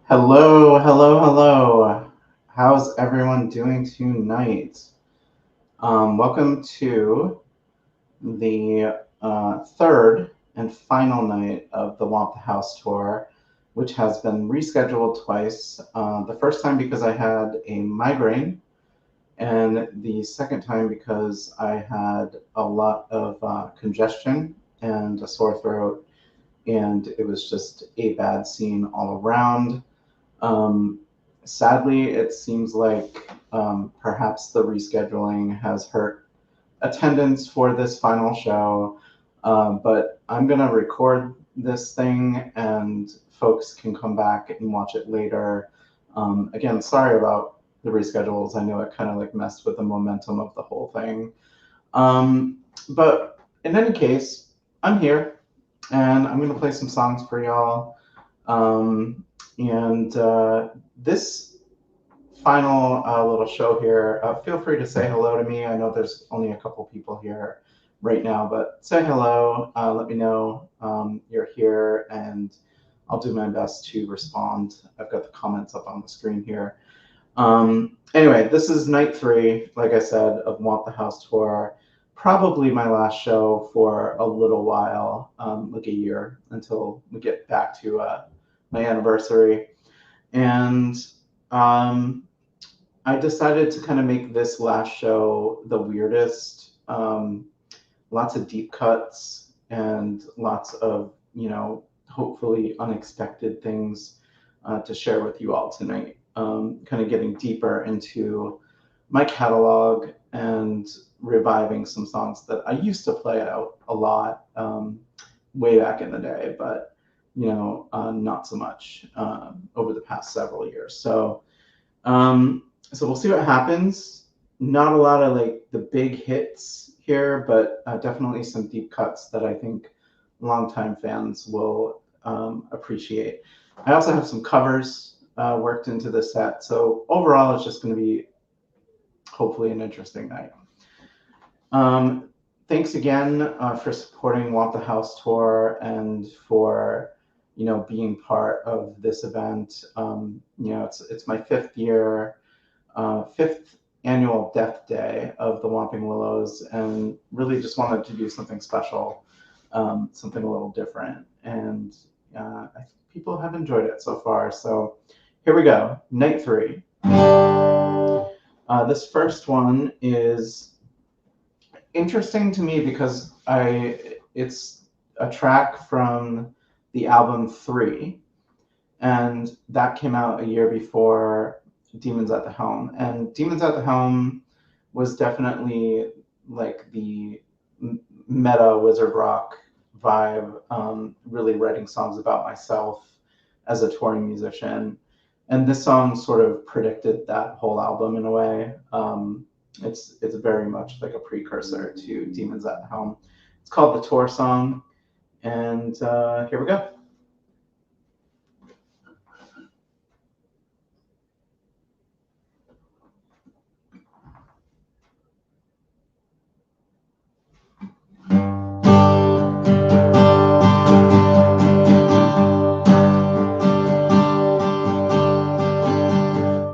Hello, hello, hello. How's everyone doing tonight? Welcome to the third and final night of the Whomp the House tour, which has been rescheduled twice. The first time because I had a migraine, and the second time because I had a lot of congestion and a sore throat, and it was just a bad scene all around. Um, Sadly, it seems like perhaps the rescheduling has hurt attendance for this final show, but I'm going to record this thing and folks can come back and watch it later. Again, sorry about the reschedules. I know it kind of like messed with the momentum of the whole thing. But in any case, I'm here and I'm going to play some songs for y'all. Um, and this final little show here, feel free to say hello to me. I know there's only a couple people here right now, but say hello. Let me know you're here, and I'll do my best to respond. I've got the comments up on the screen here. Anyway, this is night 3, like I said, of Want the House tour. Probably my last show for a little while, like a year, until we get back to my anniversary. And um, I decided to kind of make this last show the weirdest. Lots of deep cuts and lots of, hopefully unexpected things to share with you all tonight. Kind of getting deeper into my catalog and reviving some songs that I used to play out a lot way back in the day, but not so much over the past several years. So we'll see what happens. Not a lot of like the big hits here, but definitely some deep cuts that I think longtime fans will appreciate. I also have some covers worked into the set. So overall, it's just going to be hopefully an interesting night. Thanks again for supporting Want the House tour and for being part of this event. It's my 5th year, 5th annual Death Day of the Whomping Willows, and really just wanted to do something special, something a little different, and I think people have enjoyed it so far. So here we go, night 3. This first one is interesting to me because it's a track from the album 3, and that came out a year before Demons at the Helm. And Demons at the Helm was definitely like the meta wizard rock vibe, really writing songs about myself as a touring musician. And this song sort of predicted that whole album in a way. It's very much like a precursor to Demons at the Helm. It's called the Tour Song, and here we go.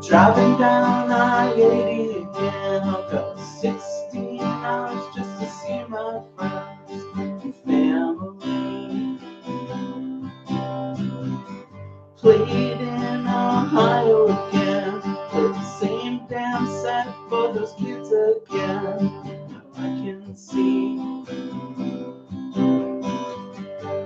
Driving down I-80 again, I've got 16 hours just to see my friends and family. Played in Ohio again, played the same damn set for those kids again. Now I can see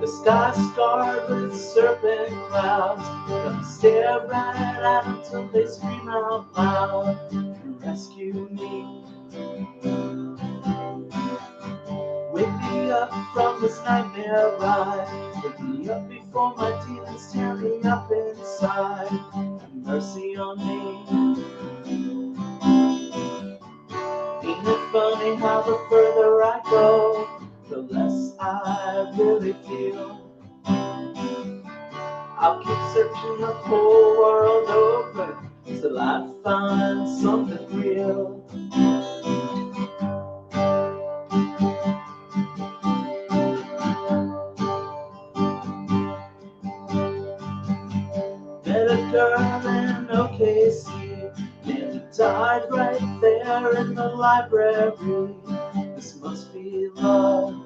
the sky scarred with serpent clouds. Gonna stare right at them till they scream out loud and rescue me. Wake me up from this nightmare ride. Wake me up before my demons tear me up inside. Have mercy on me. Ain't it funny how the further I go, the less I really feel. I'll keep searching the whole world over till I find something real. Better girl in OKC, and he died right there in the library. This must be love.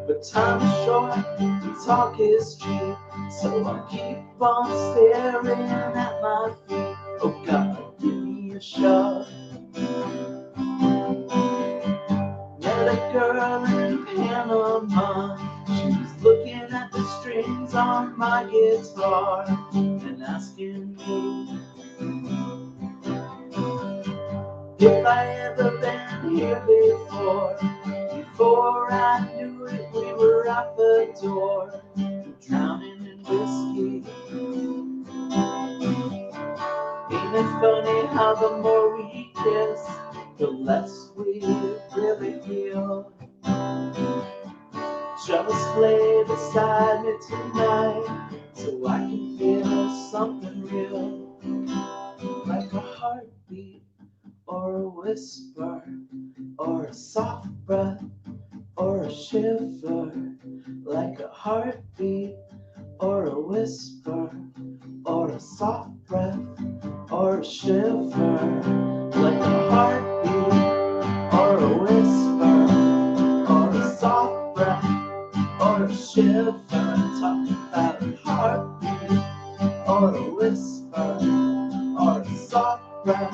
But time is short and talk is cheap, so I'll keep on staring at my feet. Oh God, give me a shove. Met a girl in Panama. She was looking at the strings on my guitar and asking me if I ever been here before. Before I knew it, we were out the door, drowning in whiskey. Ain't it funny how the more we kiss, the less we really feel? Just lay beside me tonight, so I can feel something real, like a heartbeat or a whisper or a soft breath or a shiver, like a heartbeat or a whisper or a soft breath or a shiver, like a heartbeat or a whisper or a soft breath or a shiver. Talking about a heartbeat or a whisper or a soft breath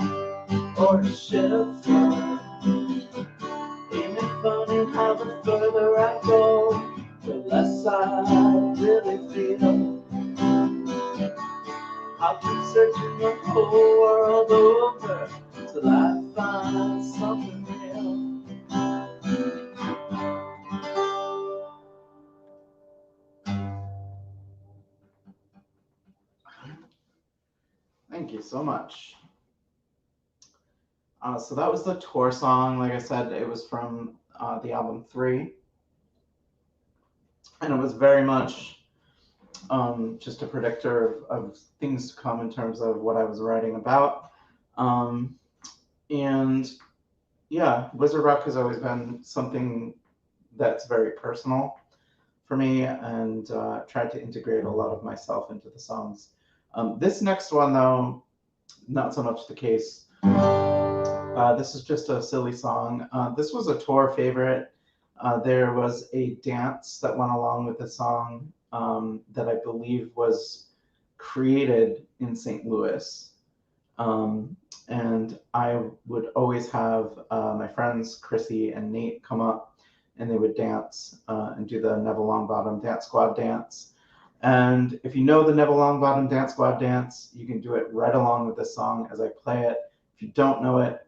or a shiver. Ain't it funny how the further I go, the less I really feel? I'll keep searching the whole world over till I find something real. Thank you so much. So that was the tour song. Like I said, it was from the album 3. And it was very much just a predictor of things to come in terms of what I was writing about. And yeah, Wizard Rock has always been something that's very personal for me, and tried to integrate a lot of myself into the songs. This next one, though, not so much the case. This is just a silly song. This was a tour favorite. There was a dance that went along with the song that I believe was created in St. Louis. And I would always have my friends, Chrissy and Nate, come up, and they would dance and do the Neville Longbottom Dance Squad dance. And if you know the Neville Longbottom Dance Squad dance, you can do it right along with this song as I play it. If you don't know it,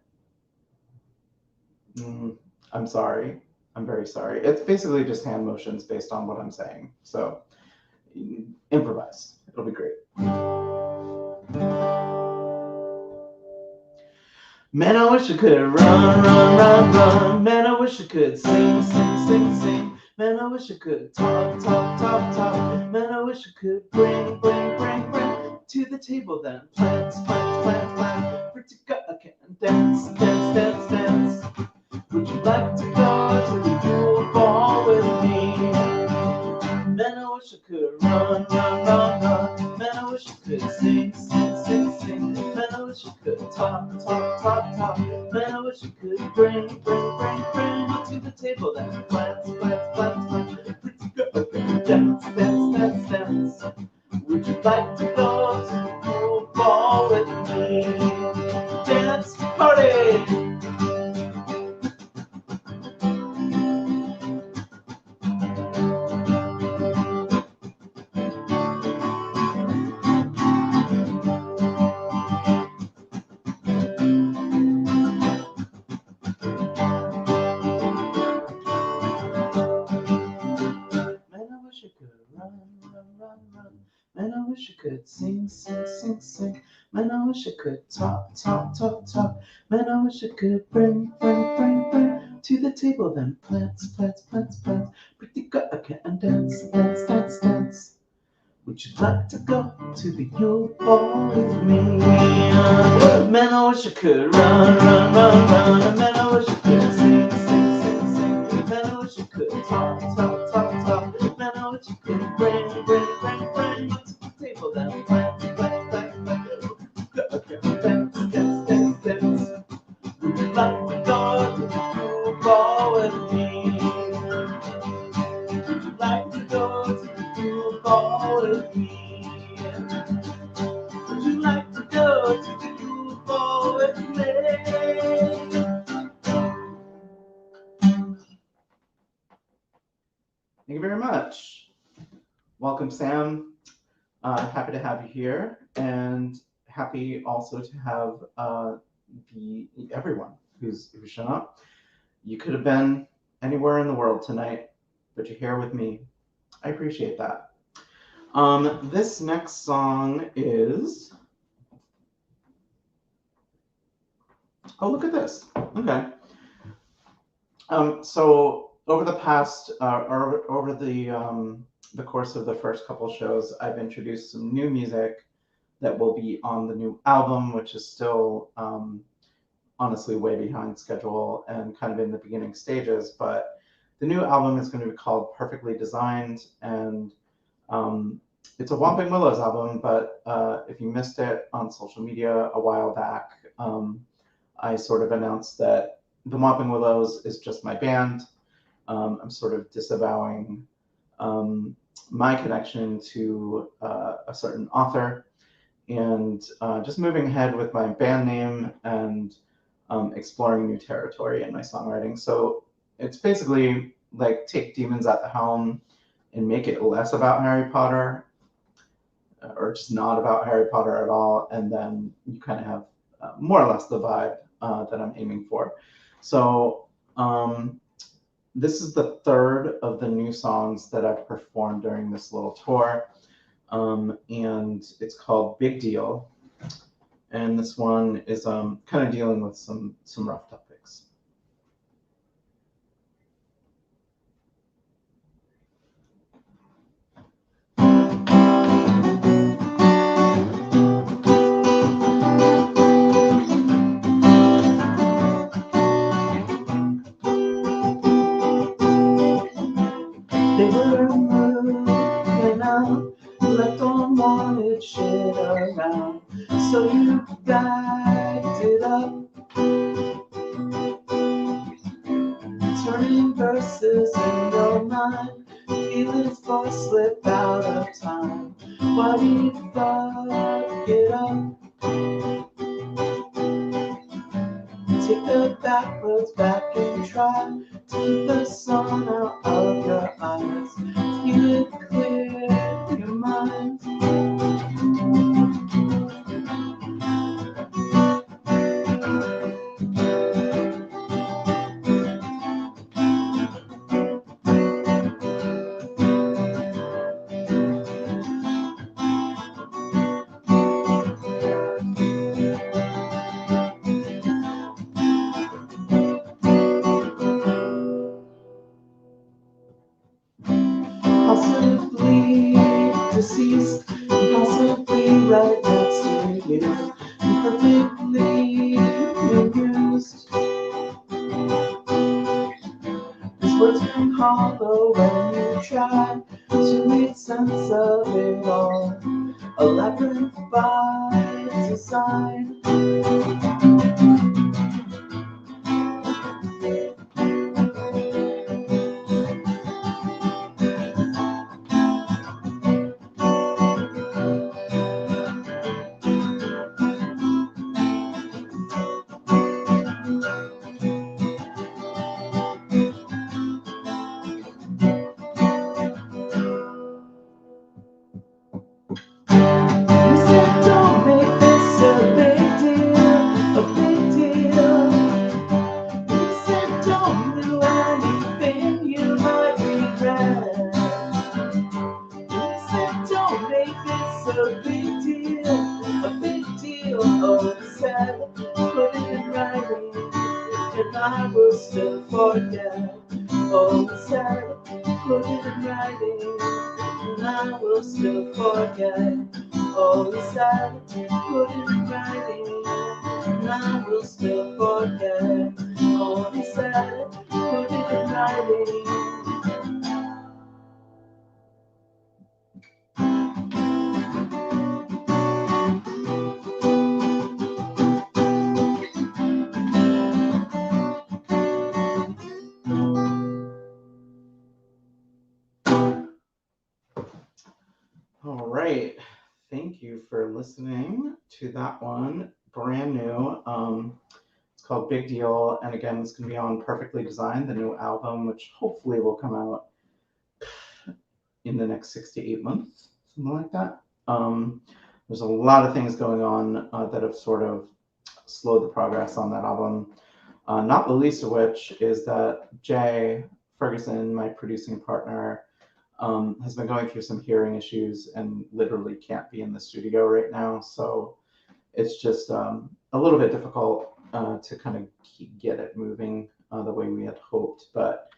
I'm sorry. I'm very sorry. It's basically just hand motions based on what I'm saying. So improvise. It'll be great. Man, I wish I could run, run, run, run. Man, I wish I could sing, sing, sing, sing. Man, I wish I could talk, talk, talk, talk. Man, I wish I could bring, bring, bring, bring to the table then. Plants, plants, plants, plants. Pretty girl, I can dance, dance, dance, dance. Would you like to go to the Yule Ball with me? Man, I wish I could run, run, run, run. Man, I wish I could sing, sing, sing, sing. Man, I wish I could talk, talk, talk, talk. Man, I wish I could bring, bring, bring, bring to the table then. Plants, plants, plants, plants. Pretty girl, dance, dance, dance, dance. Would you like to go to the Yule Ball with me? Dance party! Man, I wish I could sing, sing, sing, sing. Man, I wish I could talk, talk, talk, talk. Man, I wish I could bring, bring, bring, bring to the table then. Plants, plants, plants, plants. Pretty girl, I can dance, dance, dance, dance. Would you like to go to the Yule Ball with me? Man, I wish I could run, run, run, run. Man, I wish I could sing, sing, sing, sing. Man, I wish I could talk, talk, talk, talk. Man, I wish I could bring, bring, bring, bring to with me? Would you like to go to the cool ball with me? Thank you very much. Welcome, Sam. Happy to have you here, and happy also to have everyone who's shown up. You could have been anywhere in the world tonight, but you're here with me. I appreciate that. This next song is. Oh, look at this. Okay. So over the past, over the course of the first couple shows, I've introduced some new music that will be on the new album, which is still honestly way behind schedule and kind of in the beginning stages. But the new album is going to be called Perfectly Designed, and it's a Whomping Willows album. But if you missed it on social media a while back, I sort of announced that the Whomping Willows is just my band. I'm sort of disavowing my connection to a certain author, and just moving ahead with my band name and exploring new territory in my songwriting. So it's basically like take Demons at the Helm and make it less about Harry Potter, or just not about Harry Potter at all, and then you kind of have more or less the vibe that I'm aiming for. So this is the third of the new songs that I've performed during this little tour, and it's called Big Deal. And this one is kind of dealing with some rough topics. They were moving out, left unwanted shit around, so you backed it up, turning verses in your mind, feelings for slip out of time. Why do you fuck it up? Take the back roads back and try to keep the sun out of your eyes. Feel it clear your mind. Possibly deceased, possibly right next to you, perfectly amused. These words ring hollow when you try to make sense of it all. A labyrinth by design. I will still forget. Oh, we said, put it in writing, and I will still forget. Oh, we said, put it in writing, and I will still forget. Oh, we said, put it in writing. All right. Thank you for listening to that one. Brand new. It's called Big Deal. And again, it's going to be on Perfectly Designed, the new album, which hopefully will come out in the next 6 to 8 months, something like that. There's a lot of things going on that have sort of slowed the progress on that album. Not the least of which is that Jay Ferguson, my producing partner, has been going through some hearing issues and literally can't be in the studio right now. So it's just a little bit difficult to kind of get it moving the way we had hoped. But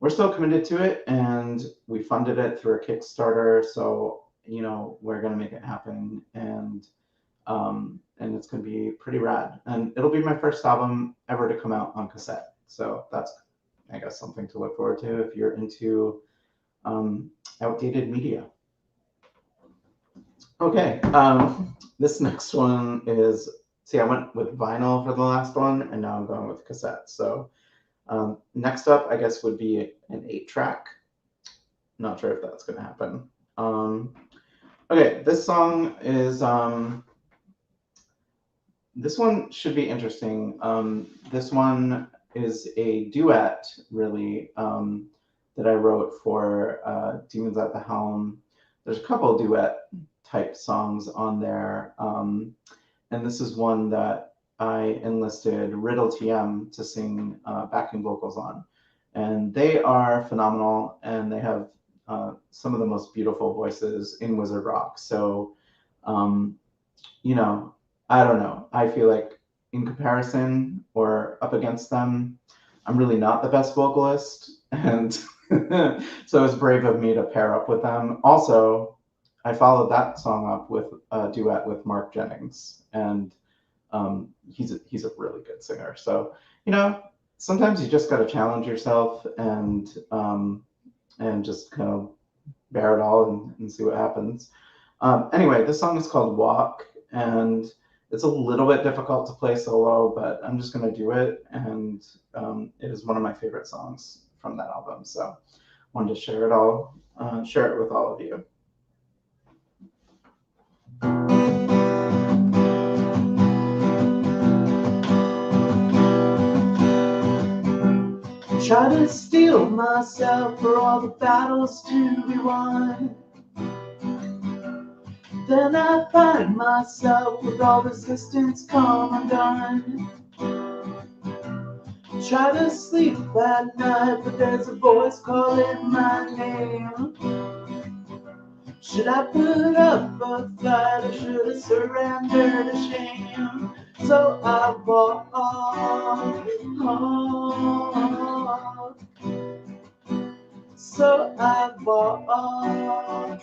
we're still committed to it, and we funded it through a Kickstarter. So we're gonna make it happen, and it's gonna be pretty rad. And it'll be my first album ever to come out on cassette. So that's, I guess, something to look forward to if you're into outdated media. Okay, this next one is, see, I went with vinyl for the last one, and now I'm going with cassette. So next up, I guess, would be an 8-track. Not sure if that's going to happen. Okay, this song is, this one should be interesting. This one is a duet, really, that I wrote for Demons at the Helm. There's a couple duet type songs on there. And this is one that I enlisted Riddle TM to sing backing vocals on. And they are phenomenal, and they have some of the most beautiful voices in Wizard Rock. So, I don't know. I feel like in comparison or up against them, I'm really not the best vocalist. And so it's brave of me to pair up with them. Also, I followed that song up with a duet with Mark Jennings, and he's a really good singer. So sometimes you just got to challenge yourself and just kind of bear it all and see what happens. Anyway, this song is called Walk, and it's a little bit difficult to play solo, but I'm just going to do it, and it is one of my favorite songs from that album. So wanted to share it with all of you. Try to steel myself for all the battles to be won. Then I find myself with all resistance come undone. Try to sleep at night, but there's a voice calling my name. Should I put up a fight, or should I surrender to shame? So I walk on. So I walk on.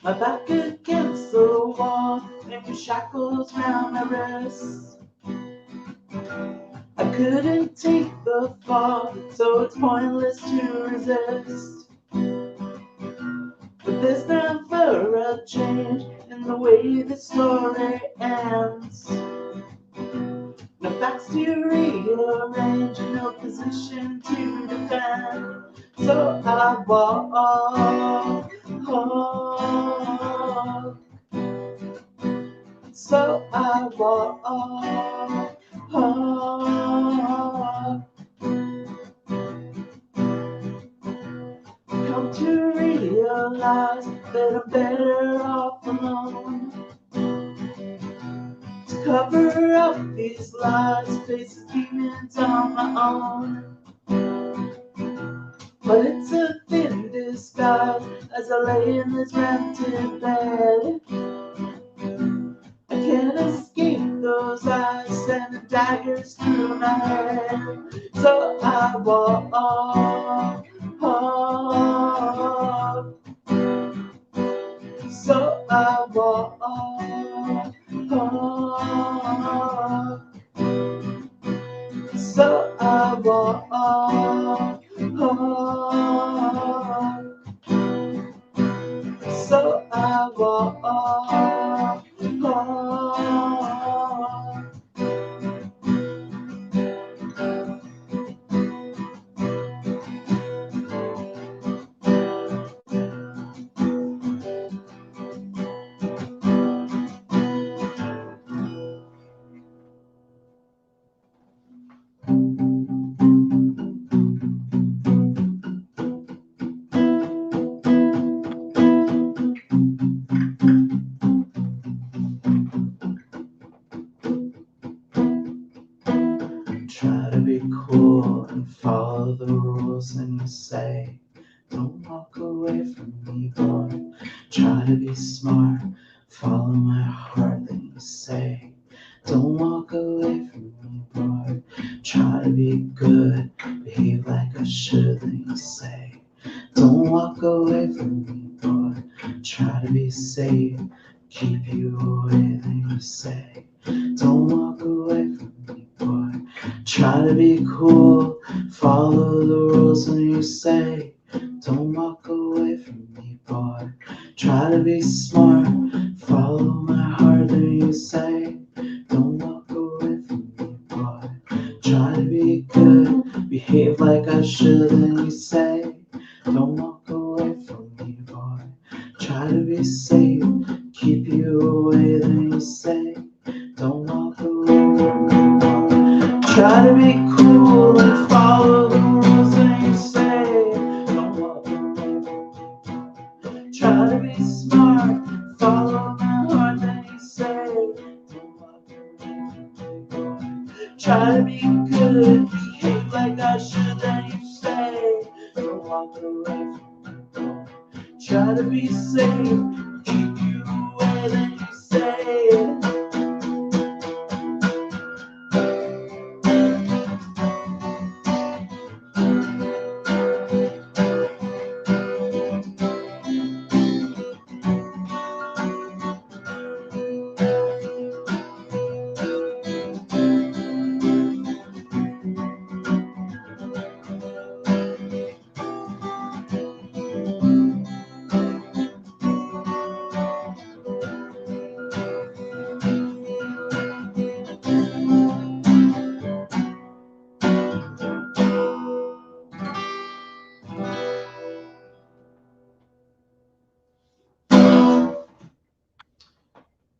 My back against the wall, and your shackles round my wrists. I couldn't take the fall, so it's pointless to resist. But there's never a change in the way the story ends. No facts to rearrange, and no position to defend. So I walk. So I walk. Come to realize that I'm better off alone. To cover up these lies, face demons on my own. But it's a thin disguise as I lay in this rented bed. I can't escape those eyes sending daggers through my head. So I walk. So I walk. So I walk. So I walk. the rules and you say, don't walk away from me, boy. Try to be smart, follow my heart, then you say, don't walk away from me, boy. Try to be good, behave like I should, then you say, don't walk away from me, boy. Try to be safe, keep you away, then you say, don't walk away from me, boy. Try to be cool, follow the rules, and you say, don't walk away from me, boy. Try to be smart, follow my heart, and you say, don't walk away from me, boy. Try to be good, behave like I should, and you say, don't walk away from me, boy. Try to be safe, keep you away, then you say, don't walk away from me, boy. Try to be cool and follow the rules, and you say, don't walk away from me. Try to be smart, follow my heart, then you say, don't walk away from me. Try to be good, behave like I should, then you say, don't walk away from me. Try to be safe, keep you away, then you say.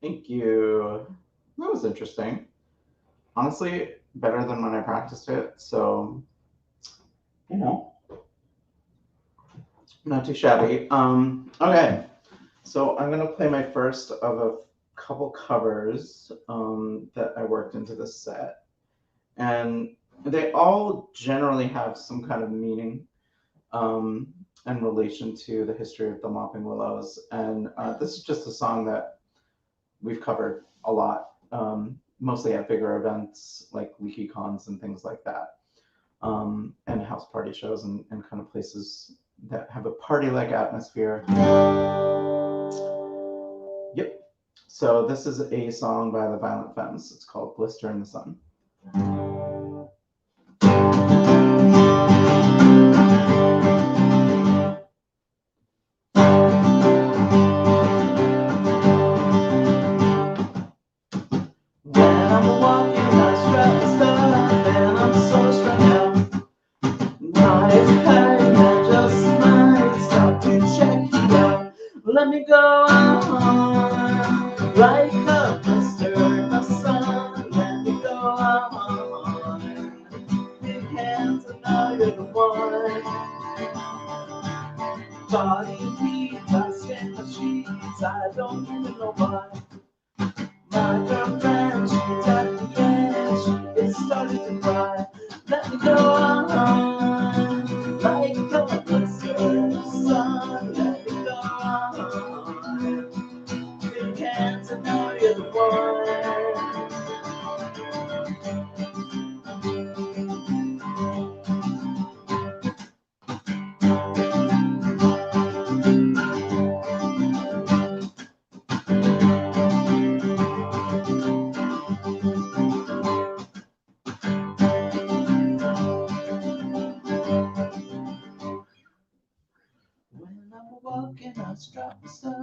Thank you. That was interesting. Honestly, better than when I practiced it. So, you know, not too shabby. Okay, so I'm gonna play my first of a couple covers that I worked into the set, and they all generally have some kind of meaning um, in relation to the history of the Mopping Willows. And this is just a song that we've covered a lot, mostly at bigger events like leaky cons and things like that, and house party shows and kind of places that have a party-like atmosphere. Yep. So this is a song by the Violent Femmes. It's called Blister in the Sun. Let me go on, like a blister in the sun. Let me go on, big hands and now you're the one. Body beat, I spin the sheets, I don't even know why. My girlfriend, she's at the edge, it's starting to cry. Let me go on, like a blister in the sun. Let me go on. Big hands and now you're the one. When I'm walking, I strap my stuff.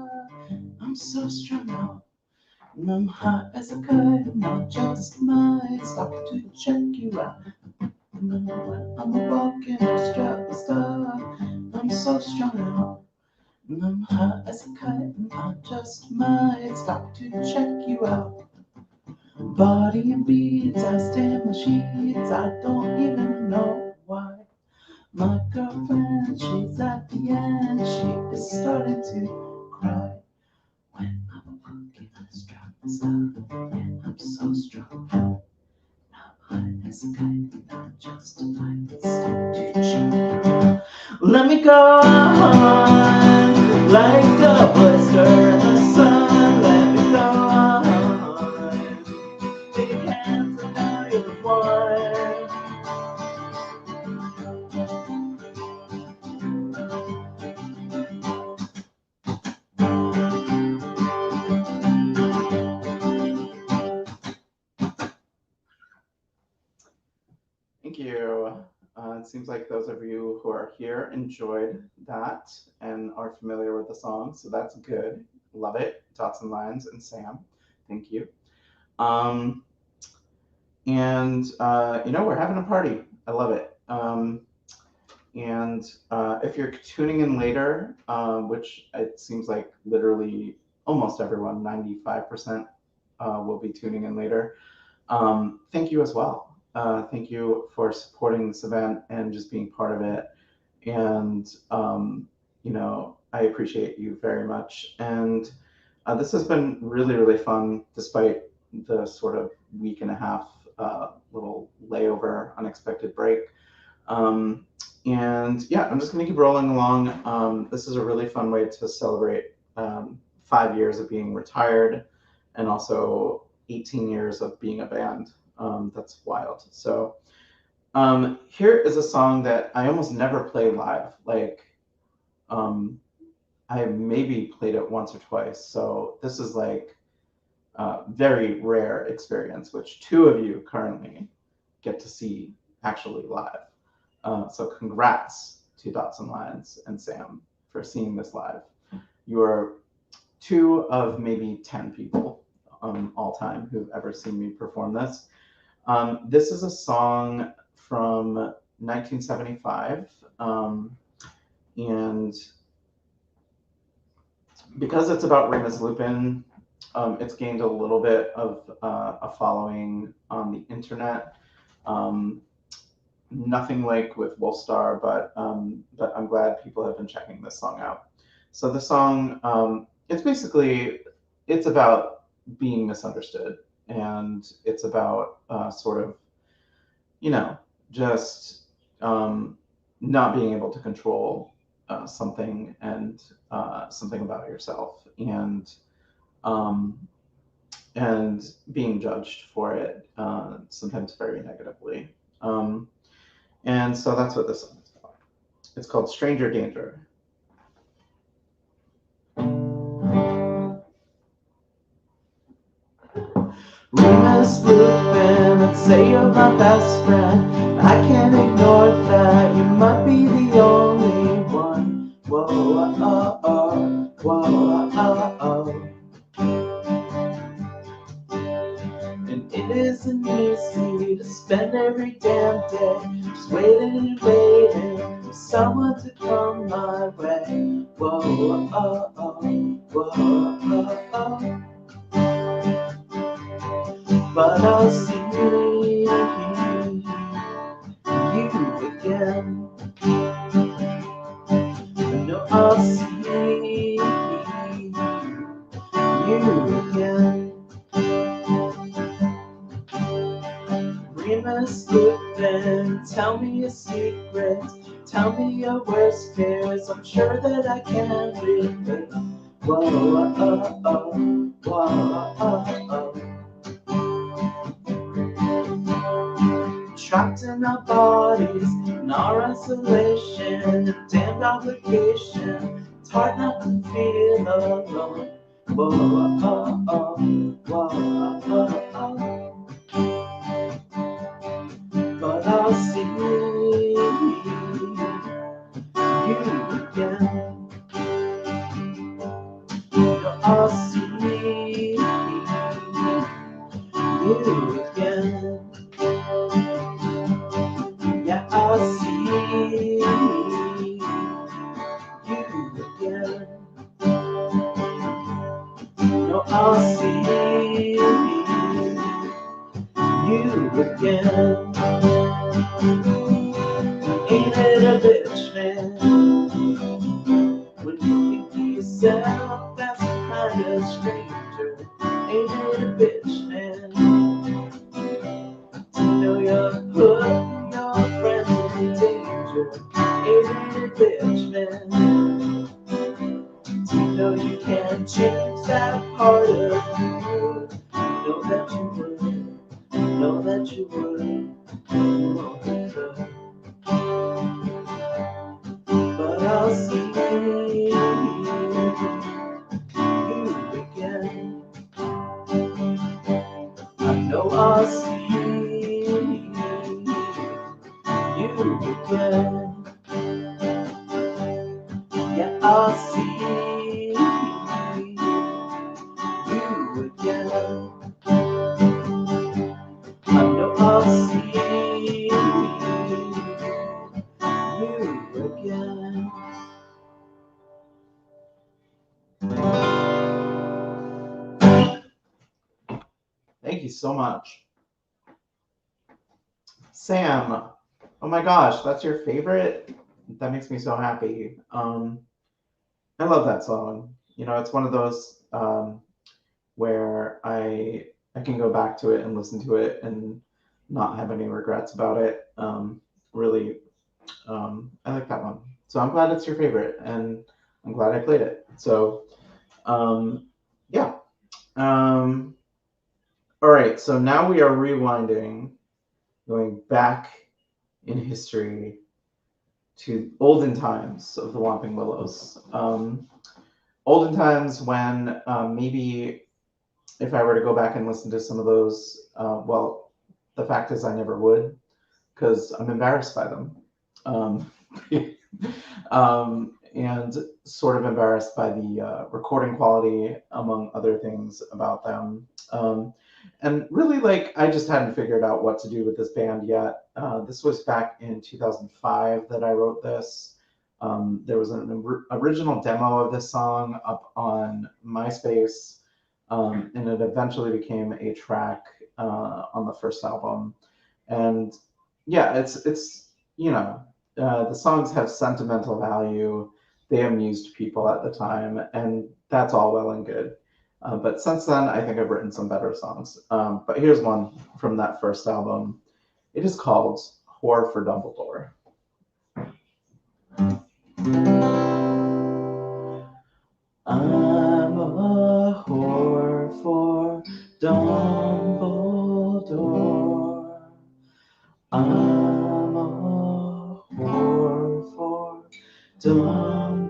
I'm so strung out. And I'm hot as a kite, not just might stop to check you out. And when I'm walking, I strap my stuff. I'm so strung out. And I'm hot as a kite, and I just might stop to check you out. Body and beads, I stand my sheets, I don't even know why. My girlfriend, she's at the end, she is starting to cry. When I'm walking, I strap myself, and I'm so strong out. Now I'm high as a kite, and I just might stop to Let me go on like a blister in the sun. Let me go on. Take your hands and now you're one. Thank you. It seems like those of you who are here enjoyed that and are familiar with the song, so that's good. Love it. Dots and Lines and Sam, thank you. And we're having a party. I love it. And if you're tuning in later, which it seems like literally almost everyone, 95%, will be tuning in later, thank you as well. Thank you for supporting this event and just being part of it. And, I appreciate you very much. And this has been really, really fun, despite the sort of week and a half little layover, unexpected break. And yeah, I'm just going to keep rolling along. This is a really fun way to celebrate 5 years of being retired and also 18 years of being a band. That's wild. So here is a song that I almost never play live. Like, I maybe played it once or twice. So this is like a very rare experience, which 2 of you currently get to see actually live. So congrats to Dots and Lines and Sam for seeing this live. You are 2 of maybe 10 people all time who've ever seen me perform this. This is a song from 1975, and because it's about Remus Lupin, it's gained a little bit of a following on the internet. Nothing like with Wolfstar, but I'm glad people have been checking this song out. So the song, it's about being misunderstood, and it's about sort of, just not being able to control something and something about yourself, and being judged for it, sometimes very negatively. And so that's what this song is about. It's called Stranger Danger. Remus Lupin, let's say you're my best friend. I can't ignore that, you might be the only one. Whoa, oh, oh, whoa, oh, oh. And it isn't easy to spend every damn day just waiting and waiting for someone to come my way. Whoa, oh, oh, whoa, oh, oh. But I'll see you again. No, I'll see you again. Remus Lupin, tell me a secret. Tell me your worst fears. I'm sure that I can relate. Whoa, oh, oh, whoa, oh, oh. Trapped in our bodies, in our isolation, and damned obligation. It's hard not to feel alone. Whoa, oh, oh, whoa, oh, oh. But I'll see you again. I'll see you again. Yeah, I'll see you again. No, I'll see you again. Ain't it a bitch, man? When you think to yourself, that's a kind of stranger. Ain't it a bitch, man? To know you're putting your friends in danger. Ain't a bitch, man. Do you know you can't change that part of you? Know that you would, know that you would, you only could. But I'll see you again. I know I'll see you again. Yeah, I'll see you again. I know I'll see you again. Thank you so much. Sam, oh my gosh, that's your favorite? That makes me so happy. I love that song. You know, it's one of those where I can go back to it and listen to it and not have any regrets about it. Really, I like that one. So I'm glad it's your favorite, and I'm glad I played it. So, yeah. Um, all right. So now we are rewinding, going back in history to olden times of the Whomping Willows. Olden times when maybe if I were to go back and listen to some of those, well, the fact is I never would because I'm embarrassed by them. Um, and sort of embarrassed by the recording quality, among other things about them. And really, like, I just hadn't figured out what to do with this band yet. This was back in 2005 that I wrote this. There was an original demo of this song up on MySpace, and it eventually became a track on the first album. And yeah, it's you know, the songs have sentimental value. They amused people at the time, and that's all well and good. But since then, I think I've written some better songs. But here's one from that first album. It is called Whore for Dumbledore. I'm a whore for Dumbledore. I'm a whore for Dumbledore.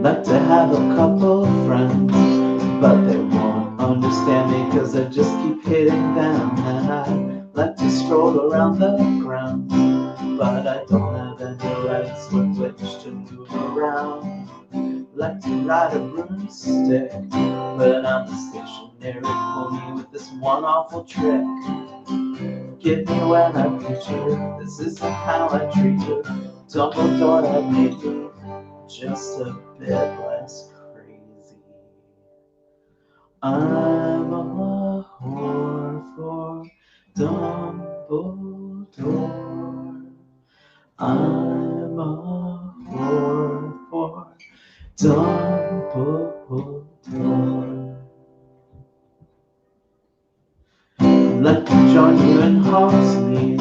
Like to have a couple friends, but they won't understand me cause I just keep hitting them. And I like to stroll around the ground, but I don't have any rights with which to move around. Like to ride a broomstick, but I'm the stationary pony with this one awful trick. Give me when I beat you, this isn't how I treat you. Dumbledore had made me just a bit less crazy. I'm a whore for Dumbledore. I'm a whore for Dumbledore. Let me join you in Hogsmeade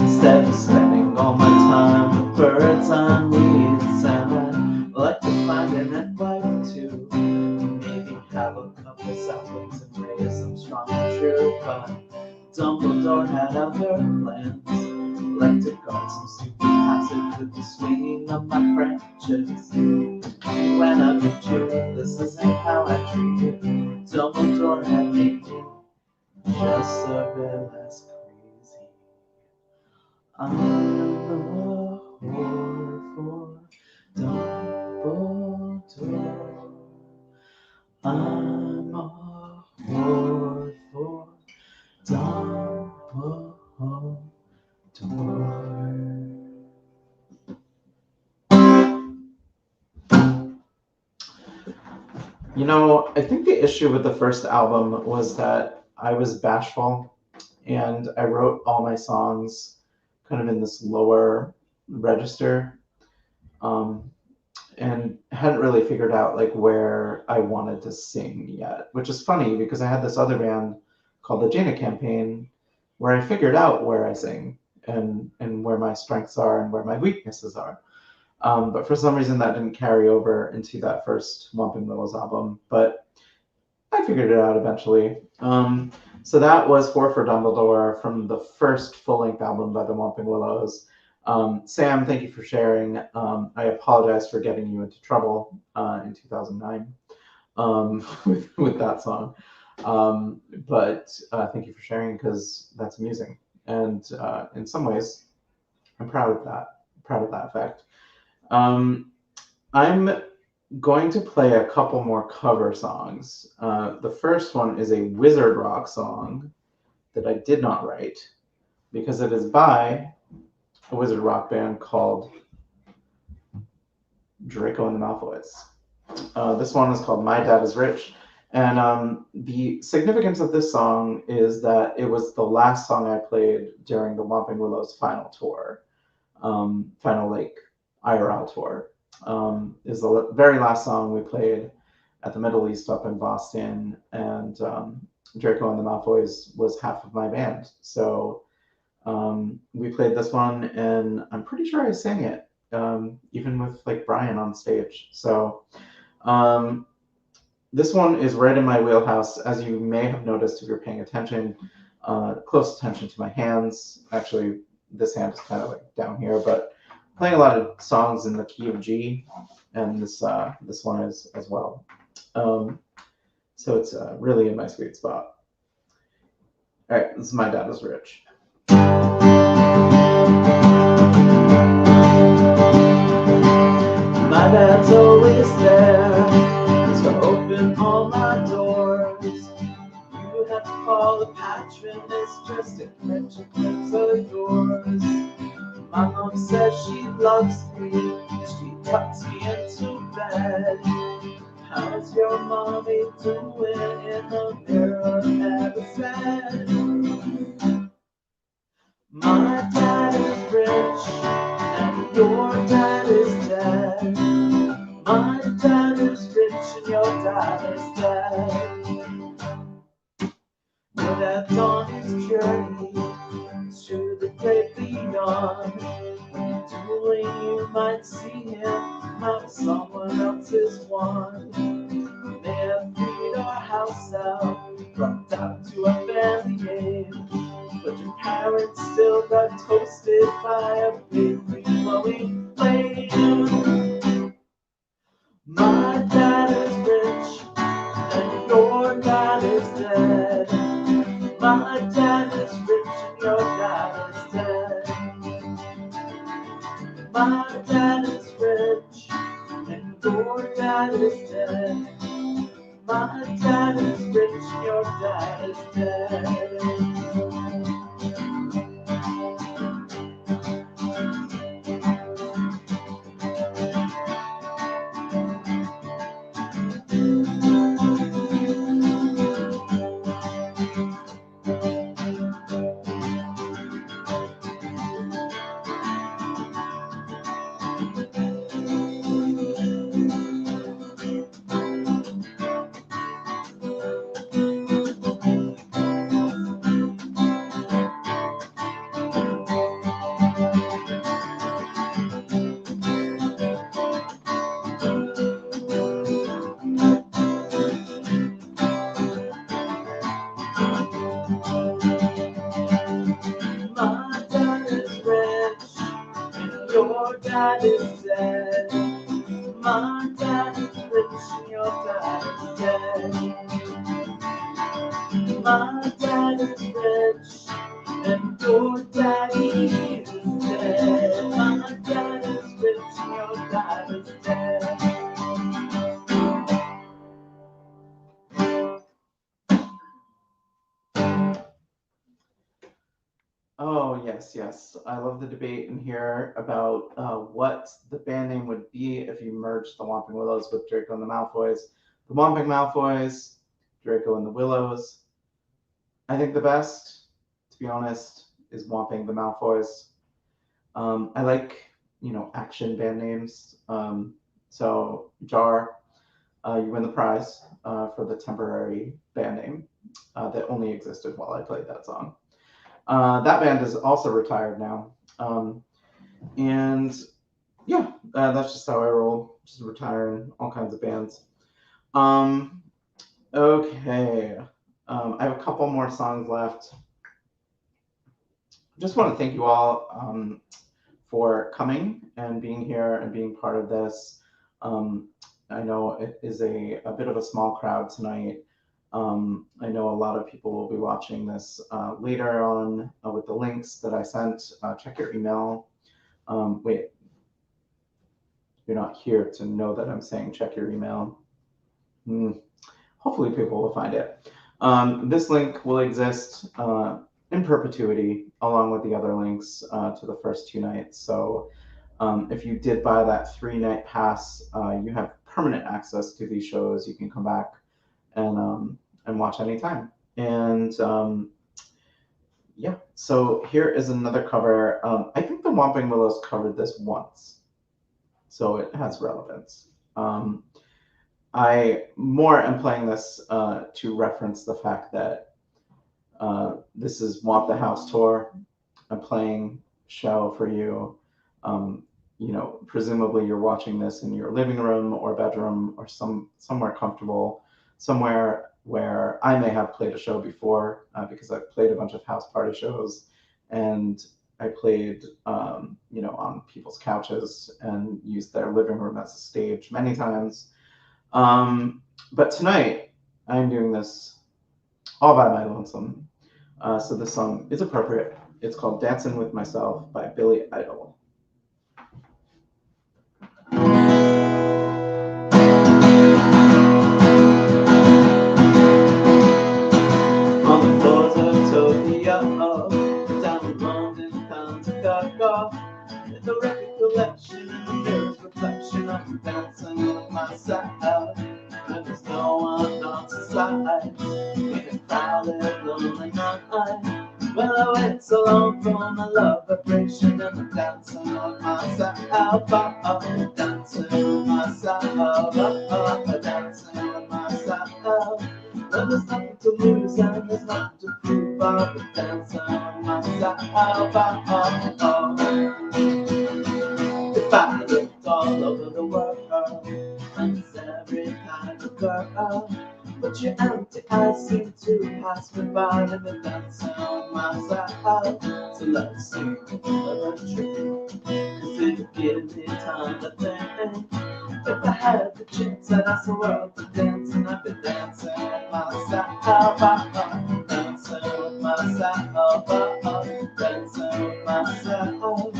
instead of spending all my time with birds on weeds. And I'd like to find an egg white too. Maybe have a couple saplings and raise them strong and true. But Dumbledore had other plans, like to guard some stupid passage with the swinging of my branches. When I meet you, this isn't how I treat you. Dumbledore had made me just a bit less crazy. I'm a whore for Dumbledore. I'm a whore for Dumbledore. You know, I think the issue with the first album was that I was bashful and I wrote all my songs kind of in this lower register, um, and hadn't really figured out like where I wanted to sing yet, which is funny because I had this other band called the Janet Campaign where I figured out where I sing and where my strengths are and where my weaknesses are. But for some reason, that didn't carry over into that first Whomping Willows album. But I figured it out eventually. So that was Four for Dumbledore from the first full-length album by the Whomping Willows. Sam, thank you for sharing. I apologize for getting you into trouble in 2009 with that song. But thank you for sharing because that's amusing. And in some ways, I'm proud of that. Proud of that fact. Um, I'm going to play a couple more cover songs. The first one is a Wizard Rock song that I did not write because it is by a Wizard Rock band called Draco and the Malfoys. This one is called My Dad is Rich. And the significance of this song is that it was the last song I played during the Whomping Willows final tour, final like IRL tour. Is the very last song we played at the Middle East up in Boston, and Draco and the Malfoys was half of my band. So we played this one, and I'm pretty sure I sang it, even with like Brian on stage. So um, this one is right in my wheelhouse, as you may have noticed if you're paying attention, close attention to my hands. Actually, this hand is kind of like down here, but playing a lot of songs in the key of G, and this one is as well. So it's really in my sweet spot. All right, this is My Dad is Rich. My dad's always there to open all my doors. You have to call the patron mistress to catch a glimpse of yours. My mom says she loves me, she tucks me into bed. How's your mommy doing in the mirror never said? My dad is rich and your dad is dead. My dad is rich and your dad is dead. Your dad's on his journey to the great beyond. When you're doing, you might see him out someone else's wand. You may have freed our house out, brought down to a family game, but your parents still got toasted by a big glowing flame. My dad is rich and your dad is dead. My dad is rich and your dad is dead. My dad is rich and your dad is dead. My dad is rich and your dad is dead. Your dad is dead. My dad is rich and your dad is dead. My dad is rich and your daddy is dead. My dad is rich and your dad is dead. Oh, yes, yes. I love the debate in here about what the band name would be if you merged the Whomping Willows with Draco and the Malfoys. The Whomping Malfoys, Draco and the Willows. I think the best, to be honest, is Whomping the Malfoys. I like, action band names. So, Jar, you win the prize for the temporary band name that only existed while I played that song. That band is also retired now. And yeah, that's just how I roll. Just retiring all kinds of bands. Um, okay. I have a couple more songs left. Just want to thank you all for coming and being here and being part of this. Um, I know it is a bit of a small crowd tonight. I know a lot of people will be watching this later on with the links that I sent. Check your email. Wait, you're not here to know that I'm saying check your email. Hmm. Hopefully, people will find it. This link will exist in perpetuity along with the other links to the first two nights. So if you did buy that 3-night pass, you have permanent access to these shows. You can come back and watch anytime. And yeah, so here is another cover. I think the Whomping Willows covered this once, so it has relevance. I more am playing this to reference the fact that this is Whomp the House tour. I'm playing show for you. Um, presumably you're watching this in your living room or bedroom or somewhere comfortable, somewhere where I may have played a show before because I've played a bunch of house party shows, and I played on people's couches and used their living room as a stage many times. But tonight I'm doing this all by my lonesome. So this song is appropriate. It's called Dancing with Myself by Billy Idol. On the floors of Tokyo, down in London, town to Chicago, in the record collection and the mirror's reflection, I'm dancing with myself. And there's no one else's side in a crowded, lonely night. Well, I wait so long for my love vibration, and I'm dancing with myself. Dancing with myself. Dancing with myself. When there's nothing to lose and there's nothing to prove, I'll be dancing with myself. If I looked all over the world, and it's every kind of girl, but your empty eyes seem to pass me by, and I'm dancing with myself. So let's sing another trick, 'cause it'll give me time to think. If I had the chance, I'd ask the world to dance, and I'd be dancing with myself. Dancing with myself. Dancing with myself.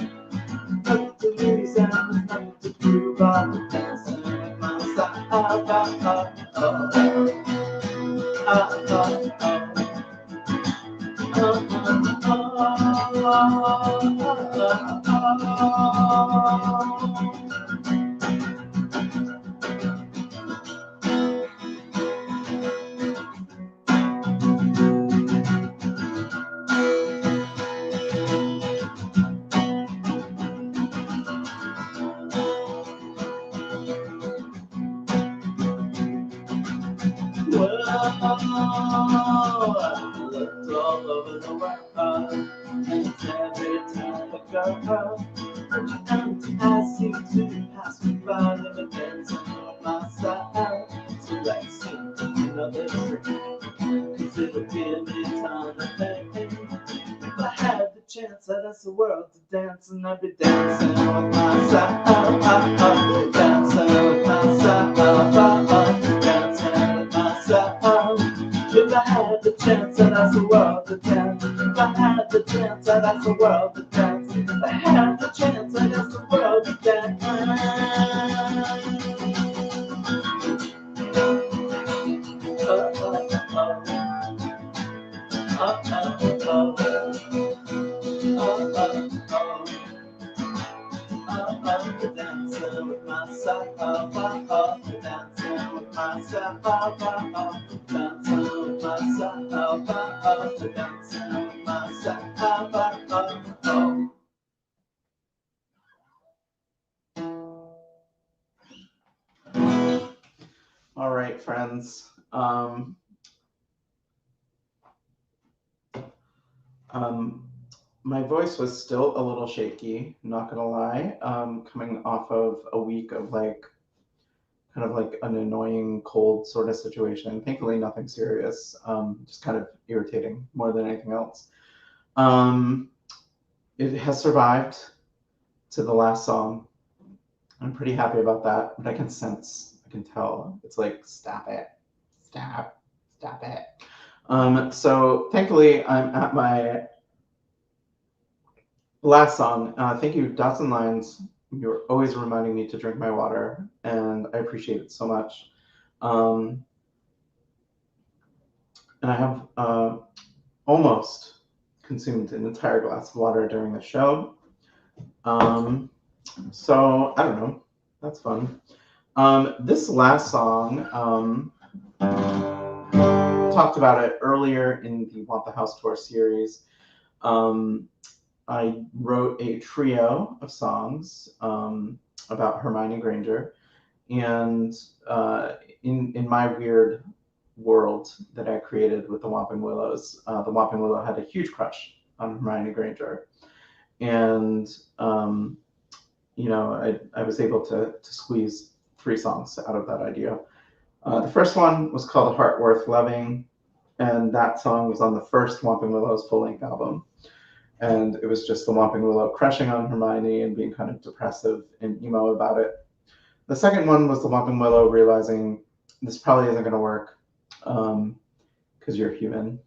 Nothing to lose and there's nothing to prove. I'll be dancing with myself. I looked all over the world, and it's every time I go, but your empty eyes seem to pass me by, and I'm dancing with myself. So let's sing another trick, 'cause it'll give me time to think. If I had the chance, I'd ask the world to dance, and I'd be dancing with myself. Dancing with myself. Dancing with myself. If I had the chance, I'd ask the world to dance. If I had the chance, I'd ask the world to dance. If I had the chance, I'd ask the world to dance. Dancing with myself. Dancing with myself. Dancing with myself. Dancing with myself. All right, friends. Um, my voice was still a little shaky, not gonna lie, coming off of a week of like kind of like an annoying cold sort of situation. Thankfully, nothing serious, just kind of irritating more than anything else. Um, it has survived to the last song. I'm pretty happy about that, but I can sense, I can tell. It's like, stop it, stop, stop it. So thankfully, I'm at my last song. Thank you, Dots and Lines. You're always reminding me to drink my water, and I appreciate it so much. Um, and I have almost consumed an entire glass of water during the show. So I don't know. That's fun. This last song, talked about it earlier in the Want the House Tour series. I wrote a trio of songs about Hermione Granger, and in my weird world that I created with the Whomping Willows, the Whomping Willow had a huge crush on Hermione Granger, and I was able to squeeze 3 songs out of that idea. The first one was called "A Heart Worth Loving," and that song was on the first Whomping Willows full-length album. And it was just the Whomping Willow crushing on Hermione and being kind of depressive and emo about it. The second one was the Whomping Willow realizing this probably isn't going to work because you're human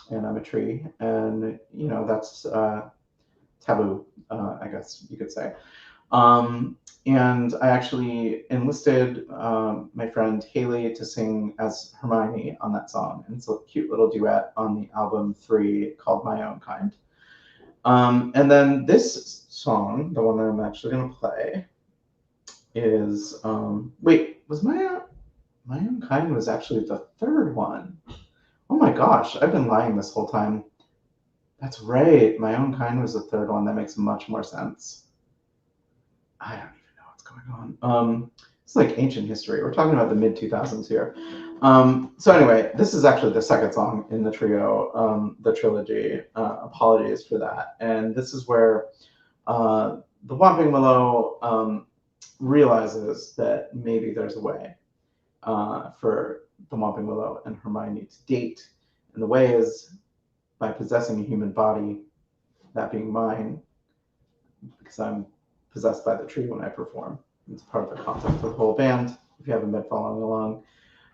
and I'm a tree, and that's taboo, I guess you could say. And I actually enlisted my friend Haley to sing as Hermione on that song, and it's a cute little duet on the album 3 called My Own Kind. And then this song, the one that I'm actually going to play, is wait, was My Own Kind was actually the third one. Oh my gosh, I've been lying this whole time. That's right, My Own Kind was the third one. That makes much more sense. I don't even know what's going on. It's like ancient history. We're talking about the mid 2000s here. So anyway, this is actually the second song in the trio, the trilogy. Apologies for that. And this is where the Whomping Willow realizes that maybe there's a way for the Whomping Willow and Hermione to date. And the way is by possessing a human body, that being mine, because I'm possessed by the tree when I perform. It's part of the concept of the whole band, if you haven't been following along.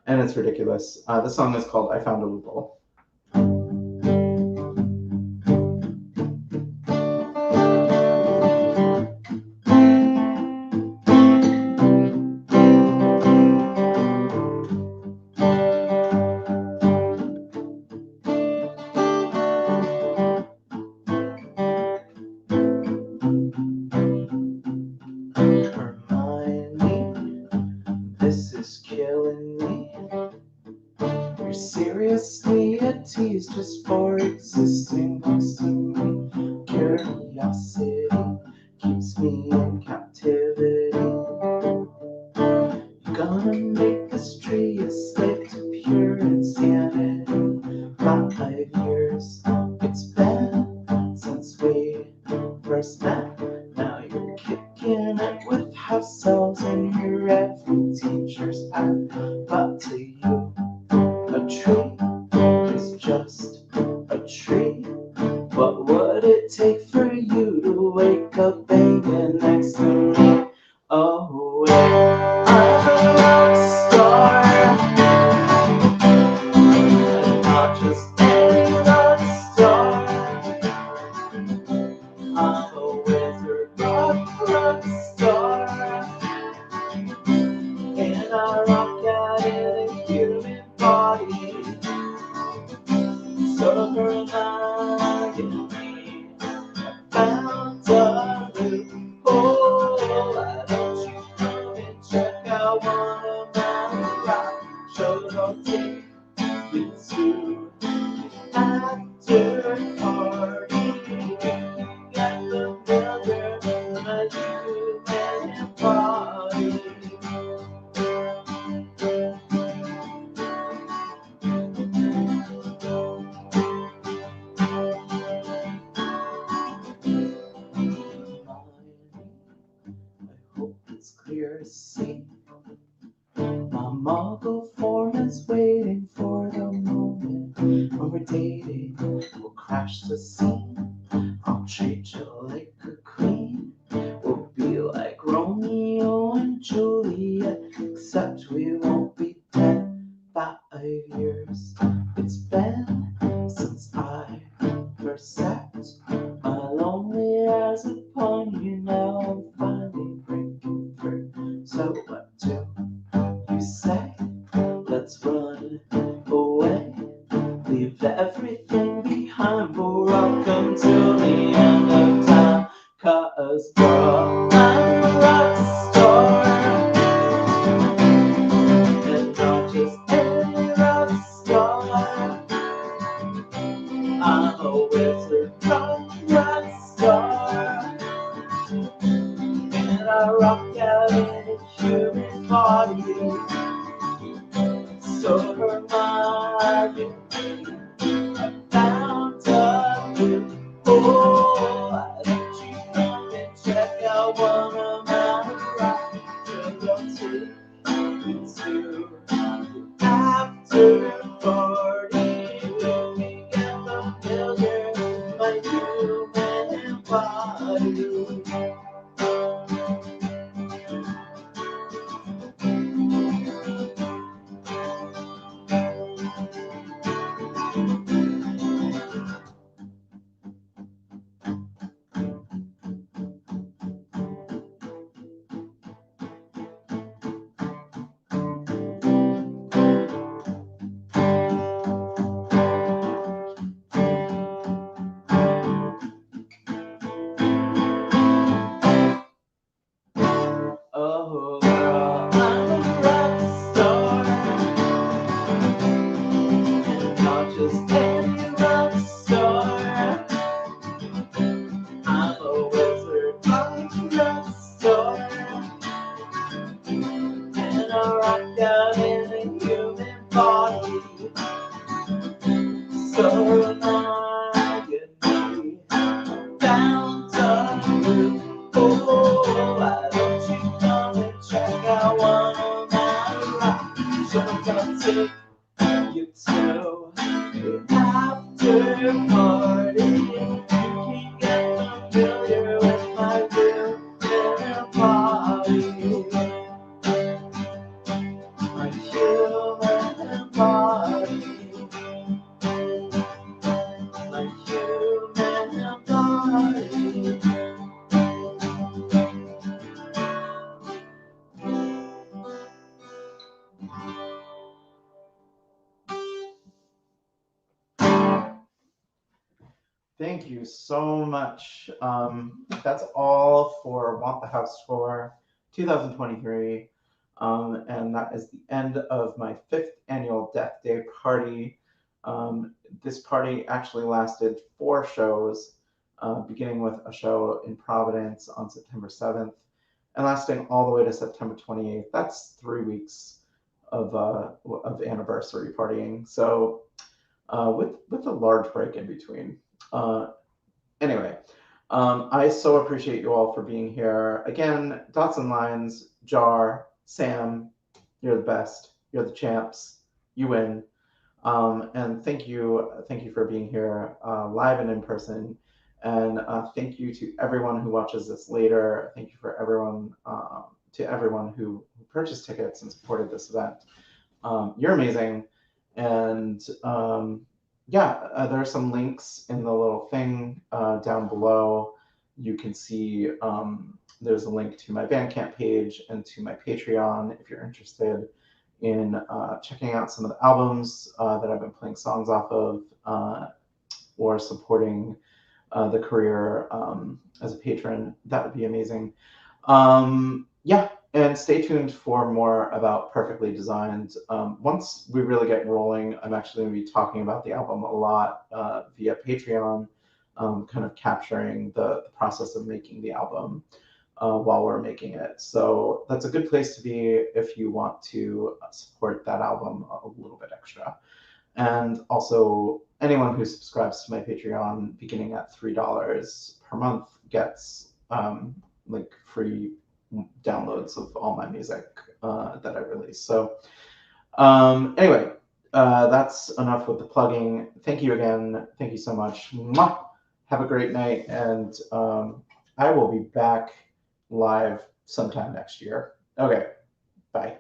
And it's ridiculous. The song is called I Found a Loophole. Seriously a tease just for existing close to me. Curiosity keeps me in captivity. You're gonna make this tree a slave to pure insanity. 5 years it's been since we first met. Now you're kicking it with house elves in your every teacher's pet. But to you, a tree is just a tree. What would it take for you to wake up banging next to me? Oh, wait, I'm a rock star, and not just any rock star. I'm a wizard rock star, and I rock out in a human body. So Hermione, I found a loophole. Why don't you come and check out one of my rock shows? I'll take you to the after party at the like a queen. We'll be like Romeo and Juliet, except we won't be dead 5 years. It's been since I first set my lonely eyes upon you. Now I'm finally breaking through. So what do you say? Let's run away. Leave everything behind. We'll welcome till the end of time. 'Cause girl, I'm a rock star, and not just any rock star. I'm a wizard rock star, and I rock out in a human body. So remind me, I found a new. Oh, why don't you come and check out one of my rocks? You'll take me to the after party. You can get familiar with my human body. Oh, girl, I'm a rock star, and not just any rock star. I'm a wizard rock star, and I rock out in a human body. So remind me, down to you. Oh, why don't you come and check out one of my rocks? So I'm gonna take you to the after party. You can get familiar with my human body. My human body. My human body. Thank you so much. That's all for Want the House for 2023. And that is the end of my 5th annual Death Day party. This party actually lasted 4 shows, beginning with a show in Providence on September 7th and lasting all the way to September 28th. That's 3 weeks of anniversary partying. So with a large break in between. Anyway, I so appreciate you all for being here. Again, Dots and Lines, Jar, Sam, you're the best. You're the champs. You win. And thank you for being here live and in person. And thank you to everyone who watches this later. Thank you for everyone who purchased tickets and supported this event. You're amazing. And there are some links in the little thing down below. You can see there's a link to my Bandcamp page and to my Patreon if you're interested in checking out some of the albums that I've been playing songs off of or supporting the career as a patron. That would be amazing. And stay tuned for more about Perfectly Designed. Once we really get rolling, I'm actually going to be talking about the album a lot via Patreon, kind of capturing the process of making the album while we're making it. So that's a good place to be if you want to support that album a little bit extra. And also, anyone who subscribes to my Patreon beginning at $3 per month gets free downloads of all my music that I release. So anyway, that's enough with the plugging. Thank you again. Thank you so much. Mwah! have a great night, and I will be back live sometime next year. Okay, bye.